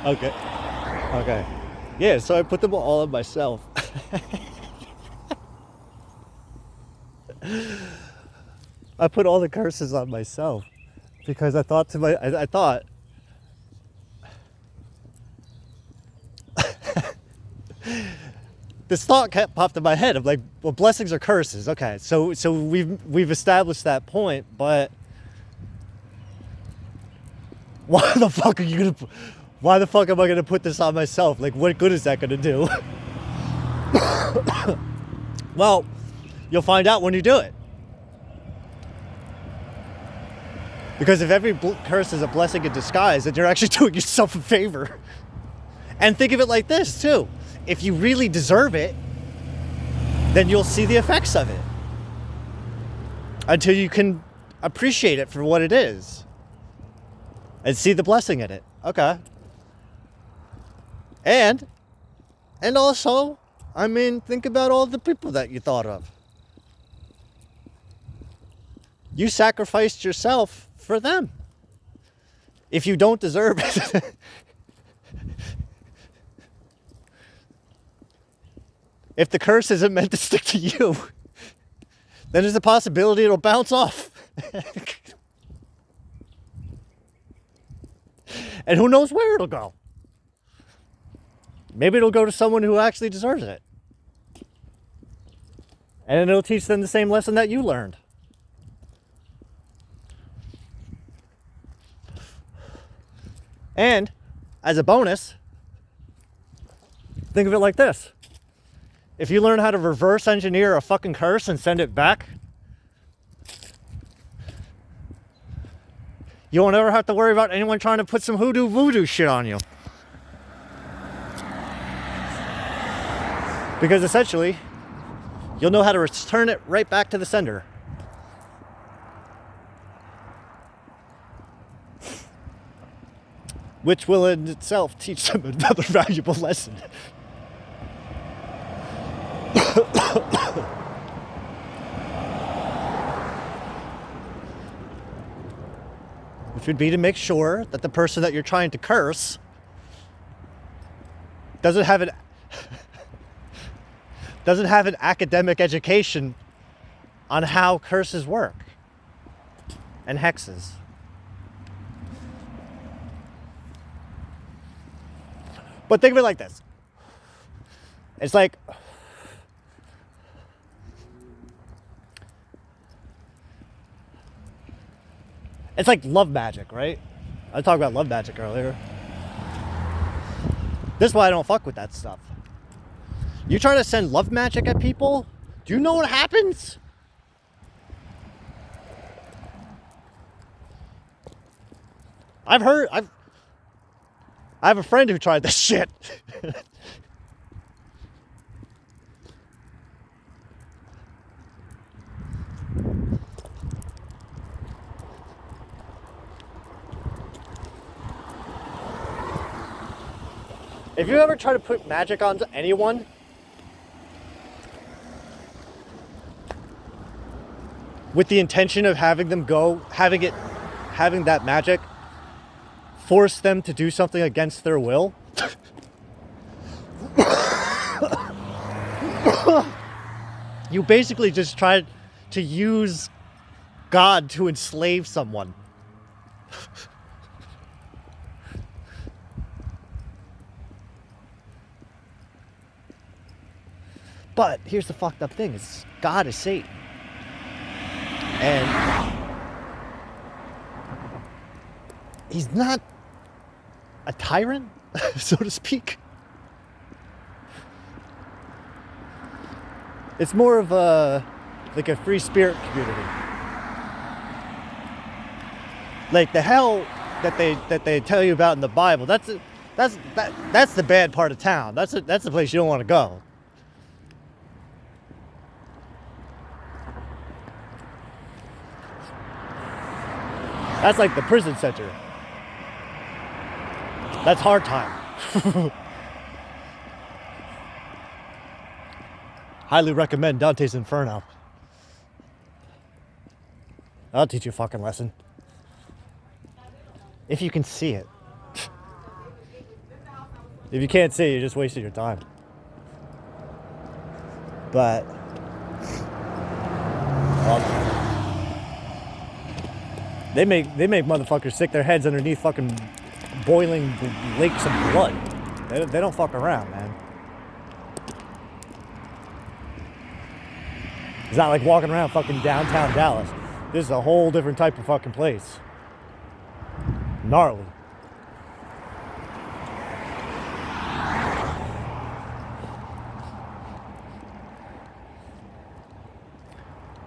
Okay. Okay. Yeah, so I put them all on myself. I put all the curses on myself because I thought to my I thought this thought kept popped in my head. I'm like, well, blessings are curses. Okay, so we've established that point, but why the fuck are you gonna? Why the fuck am I gonna put this on myself? Like, what good is that gonna do? Well, you'll find out when you do it. Because if every curse is a blessing in disguise, then you're actually doing yourself a favor. And think of it like this too: if you really deserve it, then you'll see the effects of it until you can appreciate it for what it is and see the blessing in it. Okay. And also, I mean, think about all the people that you thought of. You sacrificed yourself for them. If you don't deserve it, if the curse isn't meant to stick to you, then there's a possibility it'll bounce off. And who knows where it'll go. Maybe it'll go to someone who actually deserves it. And it'll teach them the same lesson that you learned. And as a bonus, think of it like this. If you learn how to reverse engineer a fucking curse and send it back, you won't ever have to worry about anyone trying to put some hoodoo voodoo shit on you. Because essentially, you'll know how to return it right back to the sender. Which will in itself teach them another valuable lesson. Which would be to make sure that the person that you're trying to curse doesn't have an academic education on how curses work and hexes. But think of it like this. It's like love magic, right? I talked about love magic earlier. This is why I don't fuck with that stuff. You try to send love magic at people, do you know what happens? I have a friend who tried this shit. If you ever try to put magic onto anyone, with the intention of having that magic force them to do something against their will, you basically just tried to use God to enslave someone. But here's the fucked up thing, is God is Satan. And he's not a tyrant, so to speak. It's more of a free spirit community. Like the hell that they tell you about in the Bible, that's the bad part of town. That's the place you don't want to go. That's like the prison center. That's hard time. Highly recommend Dante's Inferno. That'll teach you a fucking lesson. If you can see it. If you can't see, you're just wasting your time. But they make motherfuckers stick their heads underneath fucking boiling lakes of blood. They don't fuck around, man. It's not like walking around fucking downtown Dallas. This is a whole different type of fucking place. Gnarly.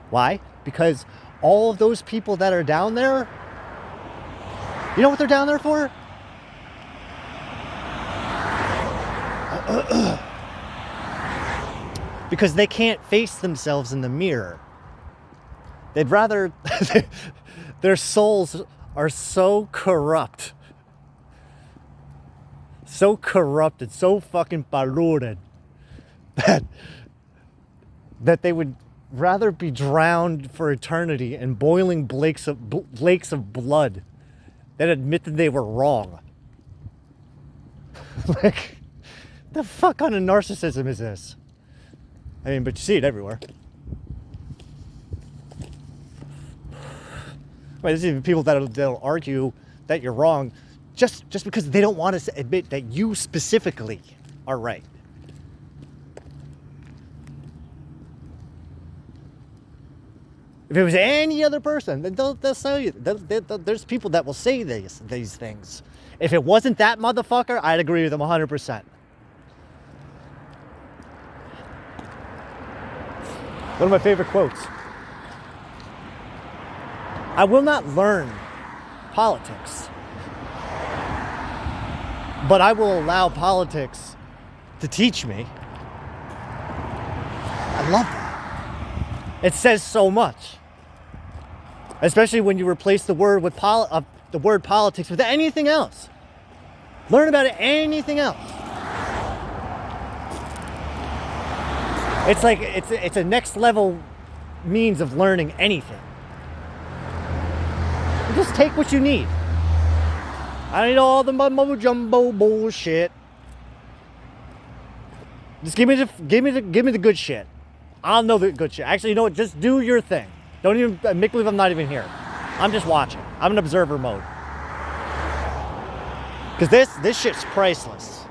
Why? Because all of those people that are down there, you know what they're down there for? Because they can't face themselves in the mirror. They'd rather, their souls are so corrupt. So corrupted, so fucking polluted that they would rather be drowned for eternity in boiling lakes of blood than admit that they were wrong. Like, the fuck kind of narcissism is this? I mean, but you see it everywhere. Right, there's even people that'll argue that you're wrong just because they don't want to admit that you specifically are right. If it was any other person, then they'll say you. There's people that will say these things. If it wasn't that motherfucker, I'd agree with them 100%. One of my favorite quotes. I will not learn politics, but I will allow politics to teach me. I love that. It says so much. Especially when you replace the word with the word politics with anything else. Learn about anything else. It's like it's a next level means of learning anything. You just take what you need. I don't need all the mumbo jumbo bullshit. Just give me the good shit. I'll know the good shit. Actually, you know what? Just do your thing. Don't even make believe I'm not even here. I'm just watching. I'm in observer mode. Because this shit's priceless.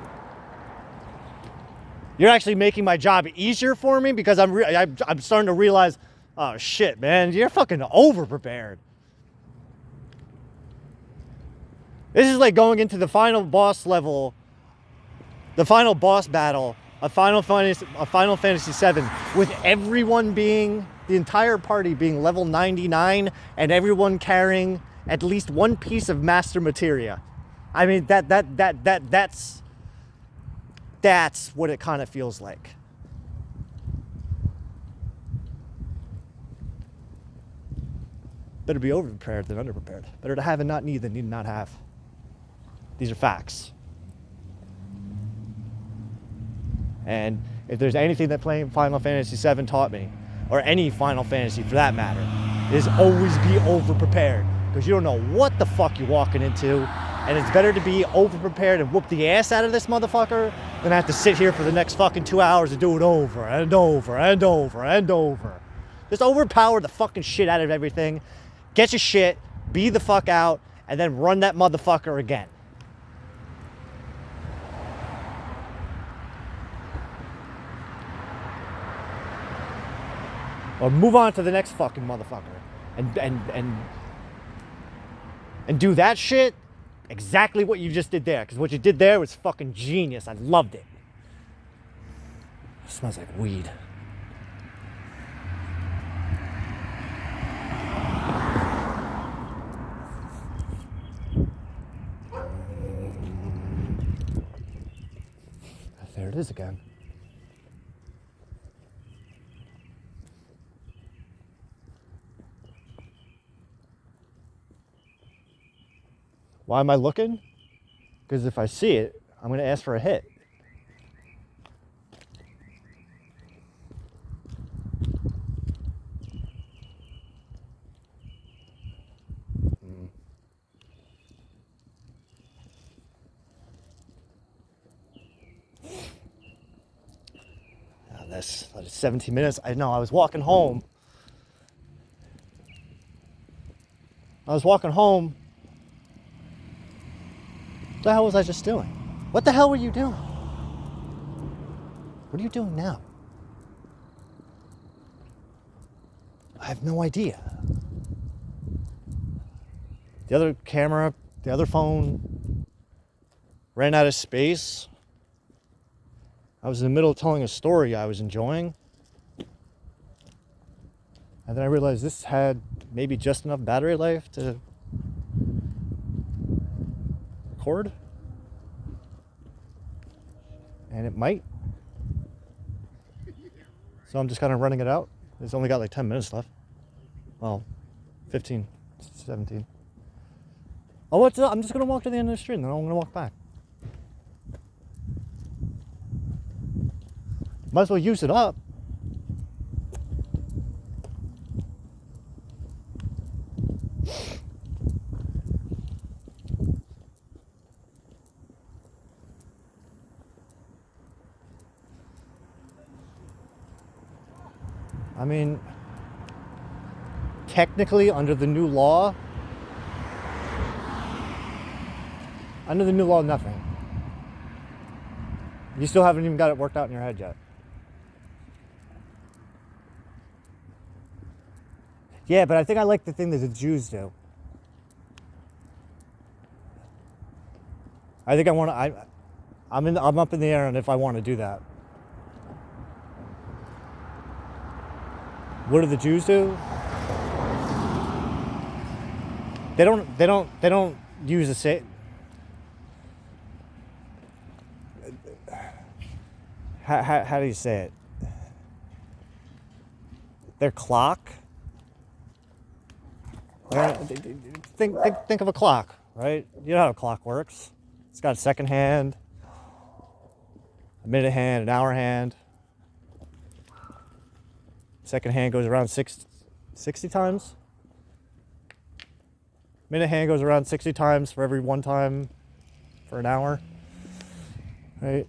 You're actually making my job easier for me because I'm starting to realize, oh shit, man, you're fucking over-prepared. This is like going into the final boss level, the final boss battle of Final Fantasy VII, with everyone being, the entire party being level 99 and everyone carrying at least one piece of master materia. I mean, that's what it kind of feels like. Better be over-prepared than under-prepared. Better to have and not need than need and not have. These are facts. And if there's anything that playing Final Fantasy VII taught me, or any Final Fantasy for that matter, is always be over-prepared. Because you don't know what the fuck you're walking into. And it's better to be over-prepared and whoop the ass out of this motherfucker than have to sit here for the next fucking 2 hours and do it over and over and over and over. Just overpower the fucking shit out of everything. Get your shit, be the fuck out, and then run that motherfucker again. Or move on to the next fucking motherfucker. And do that shit exactly what you just did there. Because what you did there was fucking genius. I loved it. It smells like weed. There it is again. Why am I looking? Because if I see it, I'm going to ask for a hit. this. 17 minutes. I know. I was walking home. What the hell was I just doing? What the hell were you doing? What are you doing now? I have no idea. The other camera, the other phone ran out of space. I was in the middle of telling a story I was enjoying. And then I realized this had maybe just enough battery life to record. And it might. So I'm just kind of running it out. It's only got like 10 minutes left. Well, 15, 17. Oh, what's up? I'm just going to walk to the end of the street and then I'm going to walk back. Might as well use it up. I mean, technically under the new law, nothing. You still haven't even got it worked out in your head yet. Yeah, but I think I like the thing that the Jews do. I think I'm up in the air on if I want to do that. What do the Jews do? They don't use a say. How do you say it? Their clock. Think of a clock, right? You know how a clock works. It's got a second hand, a minute hand, an hour hand. Second hand goes around 60 times. Minute hand goes around 60 times for every one time for an hour, right?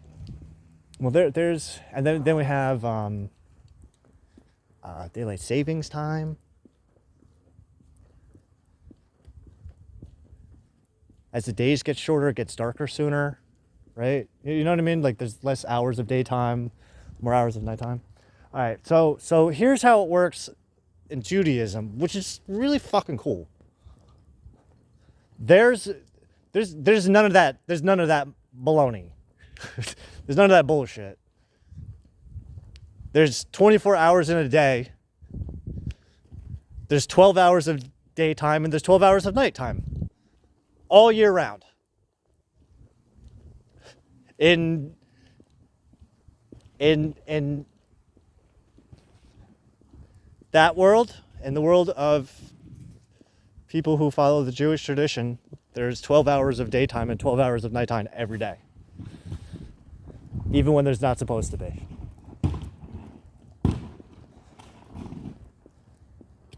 Well, there's, and then we have daylight savings time. As the days get shorter, it gets darker sooner, right? You know what I mean? Like there's less hours of daytime, more hours of nighttime. All right, so here's how it works in Judaism, which is really fucking cool. There's none of that. There's none of that baloney. There's none of that bullshit. There's 24 hours in a day. There's 12 hours of daytime and there's 12 hours of nighttime. All year round. In that world, in the world of people who follow the Jewish tradition, there's 12 hours of daytime and 12 hours of nighttime every day. Even when there's not supposed to be.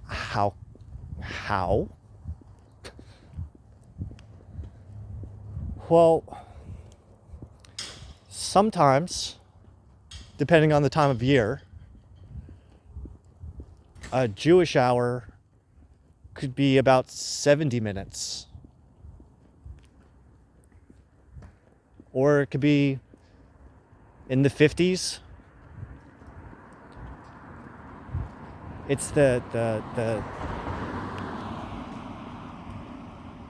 How? Well, sometimes, depending on the time of year, a Jewish hour could be about 70 minutes. Or it could be in the 50s. It's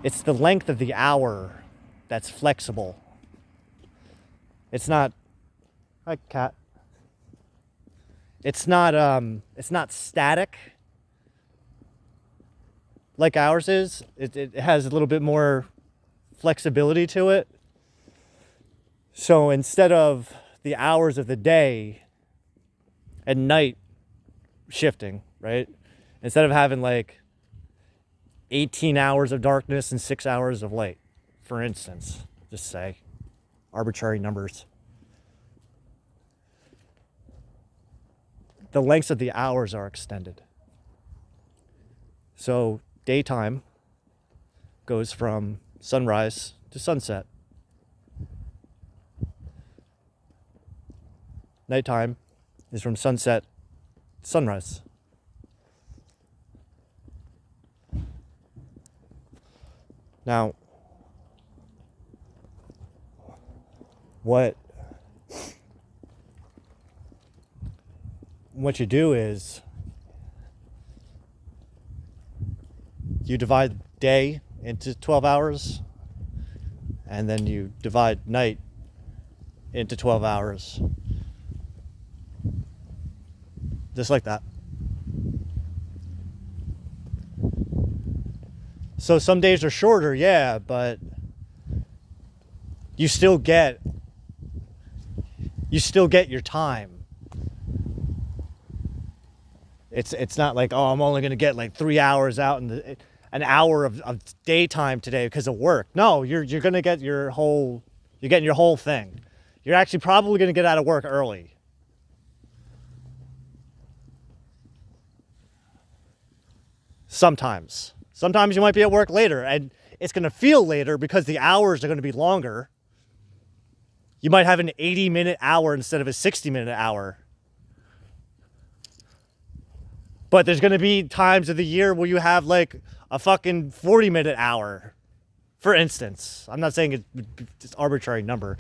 it's the length of the hour that's flexible. It's not, hi cat. It's not static like ours is. It has a little bit more flexibility to it. So instead of the hours of the day and night shifting, right? Instead of having like 18 hours of darkness and 6 hours of light, for instance, just say arbitrary numbers. The lengths of the hours are extended. So daytime goes from sunrise to sunset. Nighttime is from sunset to sunrise. Now, what you do is you divide day into 12 hours, and then you divide night into 12 hours. Just like that. So some days are shorter, yeah, but you still get your time. It's not like, oh, I'm only going to get like 3 hours out in an hour of daytime today because of work. No, you're going to get you're getting your whole thing. You're actually probably going to get out of work early. Sometimes you might be at work later, and it's going to feel later because the hours are going to be longer. You might have an 80-minute hour instead of a 60-minute hour. But there's going to be times of the year where you have like a fucking 40-minute hour, for instance. I'm not saying it's an arbitrary number.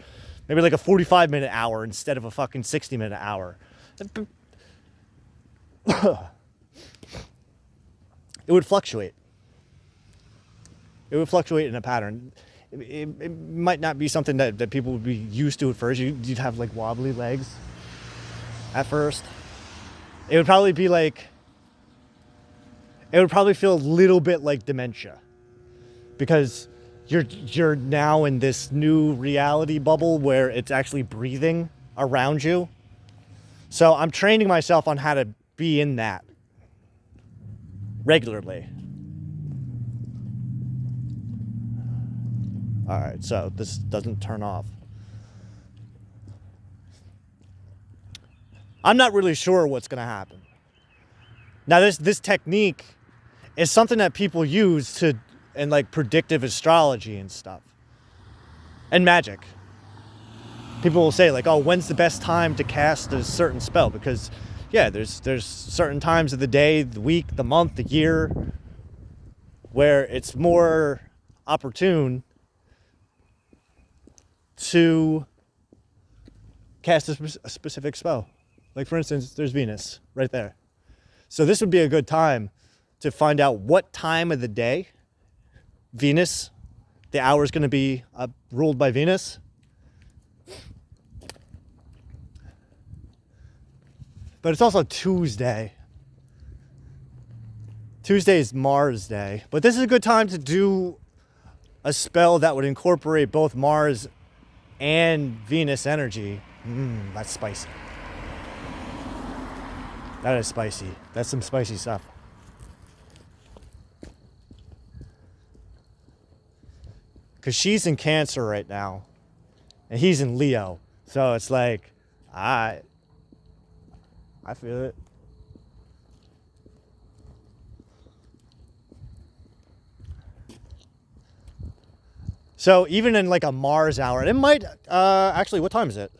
Maybe like a 45-minute hour instead of a fucking 60-minute hour. It would fluctuate. It would fluctuate in a pattern. It might not be something that people would be used to at first. You'd have like wobbly legs at first. It would probably be like, it would probably feel a little bit like dementia, because you're now in this new reality bubble where it's actually breathing around you. So I'm training myself on how to be in that regularly. All right, so this doesn't turn off. I'm not really sure what's going to happen. Now, this technique is something that people use in like predictive astrology and stuff, and magic. People will say like, oh, when's the best time to cast a certain spell? Because yeah, there's certain times of the day, the week, the month, the year, where it's more opportune to cast a specific spell. Like for instance, there's Venus right there. So this would be a good time to find out what time of the day Venus, the hour is going to be ruled by Venus. But it's also Tuesday. Tuesday is Mars Day. But this is a good time to do a spell that would incorporate both Mars and Venus energy. That's spicy. That is spicy. That's some spicy stuff. Because she's in Cancer right now, and he's in Leo. So it's like, I feel it. So even in like a Mars hour, it might, actually, what time is it?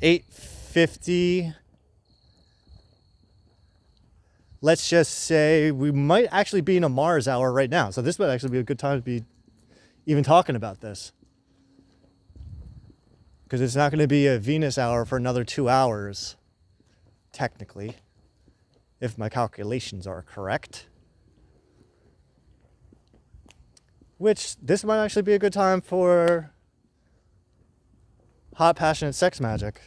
8:50. Let's just say we might actually be in a Mars hour right now. So this might actually be a good time to be even talking about this. Because it's not going to be a Venus hour for another 2 hours, technically, if my calculations are correct. Which, this might actually be a good time for hot, passionate sex magic.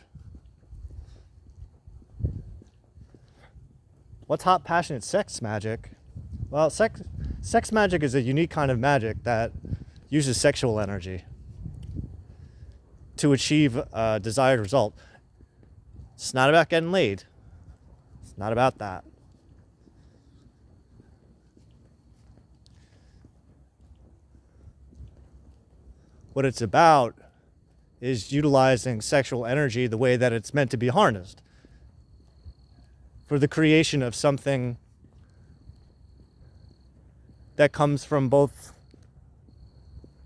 What's hot, passionate sex magic? Well, sex magic is a unique kind of magic that uses sexual energy to achieve a desired result. It's not about getting laid. It's not about that. What it's about is utilizing sexual energy the way that it's meant to be harnessed for the creation of something that comes from both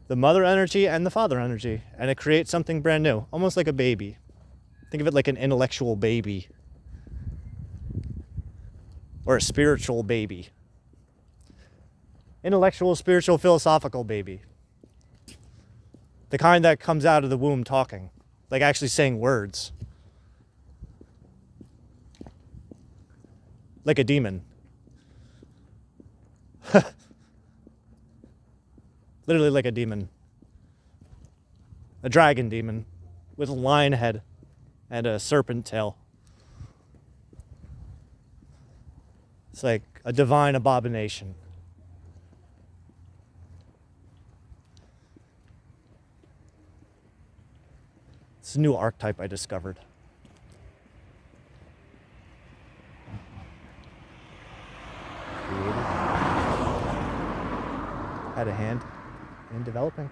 the mother energy and the father energy, and it creates something brand new, almost like a baby. Think of it like an intellectual baby. Or a spiritual baby. Intellectual, spiritual, philosophical baby. The kind that comes out of the womb talking. Like actually saying words. Like a demon. Literally like a demon. A dragon demon. With a lion head. And a serpent tail. It's like a divine abomination. It's a new archetype I discovered. Created. Had a hand in developing.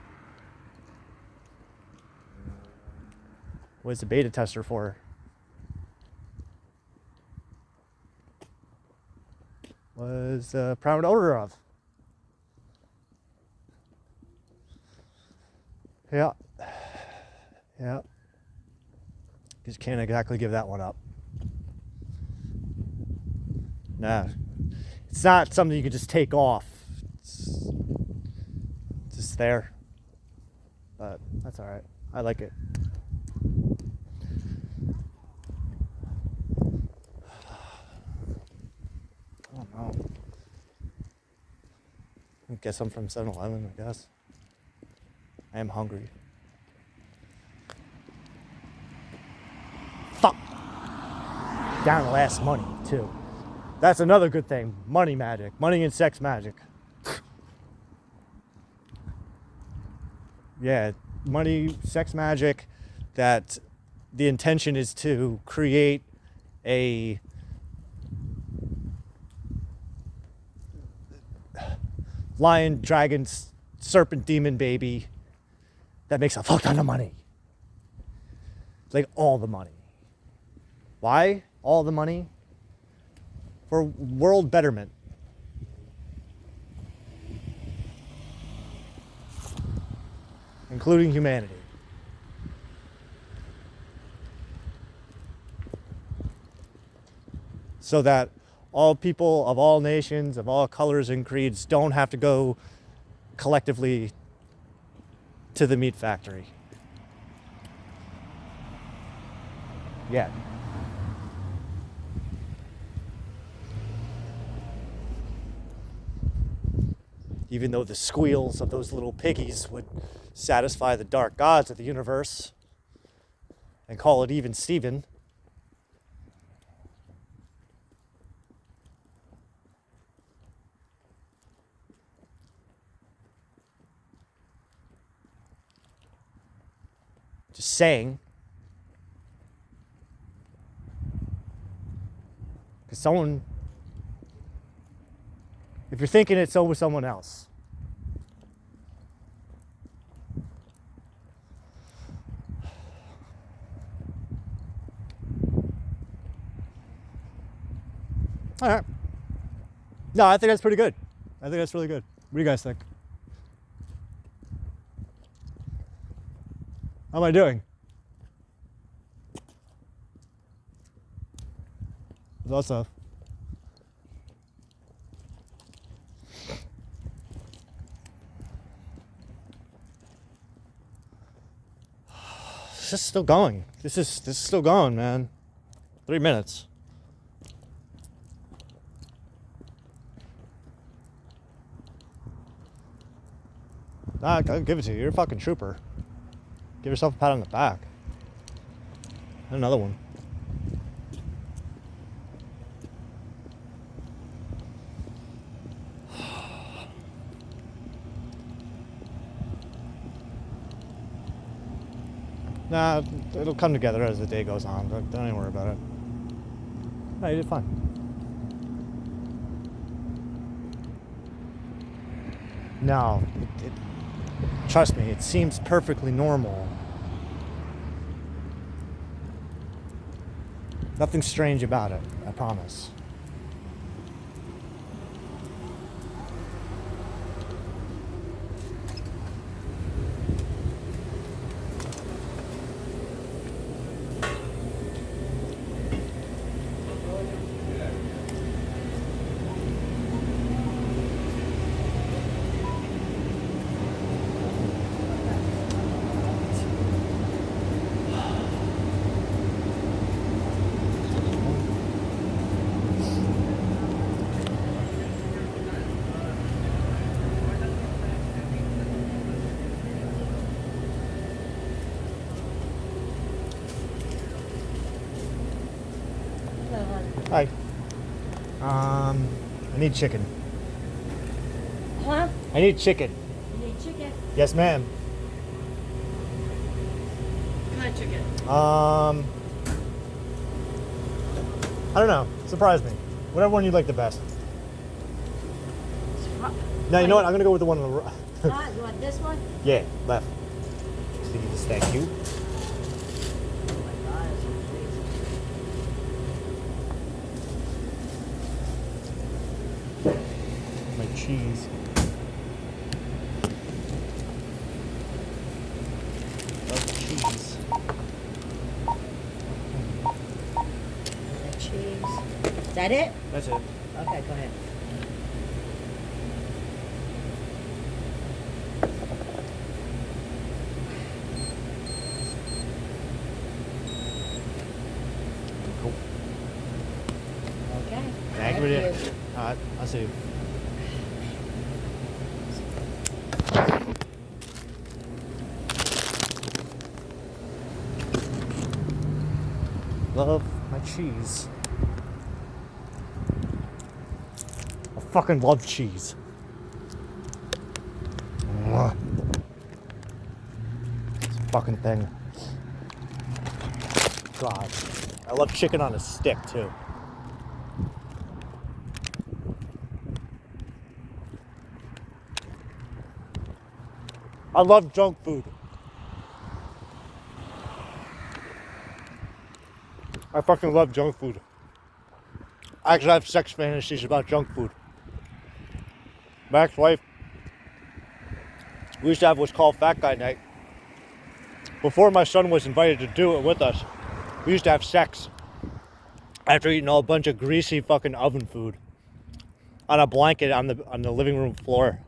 What is the beta tester for? Was the proud owner of? Yeah. Yeah. Just can't exactly give that one up. Nah. It's not something you can just take off. It's just there. But that's alright. I like it. I don't know. I guess I'm from 7-Eleven, I guess. I am hungry. Fuck! Down to last money, too. That's another good thing. Money magic. Money and sex magic. Yeah, money, sex magic, that the intention is to create a lion, dragon, serpent, demon baby that makes a fuck ton of money. Like all the money. Why all the money? For world betterment. Including humanity. So that all people of all nations, of all colors and creeds don't have to go collectively to the meat factory. Yeah. Even though the squeals of those little piggies would satisfy the dark gods of the universe and call it even Steven. Just saying. Because someone, if you're thinking it, so was someone else. All right. No, I think that's pretty good. I think that's really good. What do you guys think? How am I doing? Lots of. This is still going. This is still going, man. 3 minutes. I'll give it to you. You're a fucking trooper. Give yourself a pat on the back. And another one. Nah, it'll come together as the day goes on. Don't even worry about it. No, you did fine. No, trust me, it seems perfectly normal. Nothing strange about it, I promise. Hi. I need chicken. Huh? I need chicken. You need chicken? Yes, ma'am. What kind of chicken? I don't know. Surprise me. Whatever one you like the best. No, you know what? I'm gonna go with the one on the right. You want this one? Yeah, left. Please, thank you. Oh my God, it's so crazy. My cheese. Love cheese. The cheese. Is that it? That's it. Okay, go ahead. Cool. Okay. Thank you. Alright, I'll see you. Love my cheese. I fucking love cheese. Mwah. It's a fucking thing. God. I love chicken on a stick too. I love junk food. I fucking love junk food. I actually have sex fantasies about junk food. My ex-wife, we used to have what's called Fat Guy Night. Before my son was invited to do it with us, we used to have sex after eating a bunch of greasy fucking oven food on a blanket on the living room floor.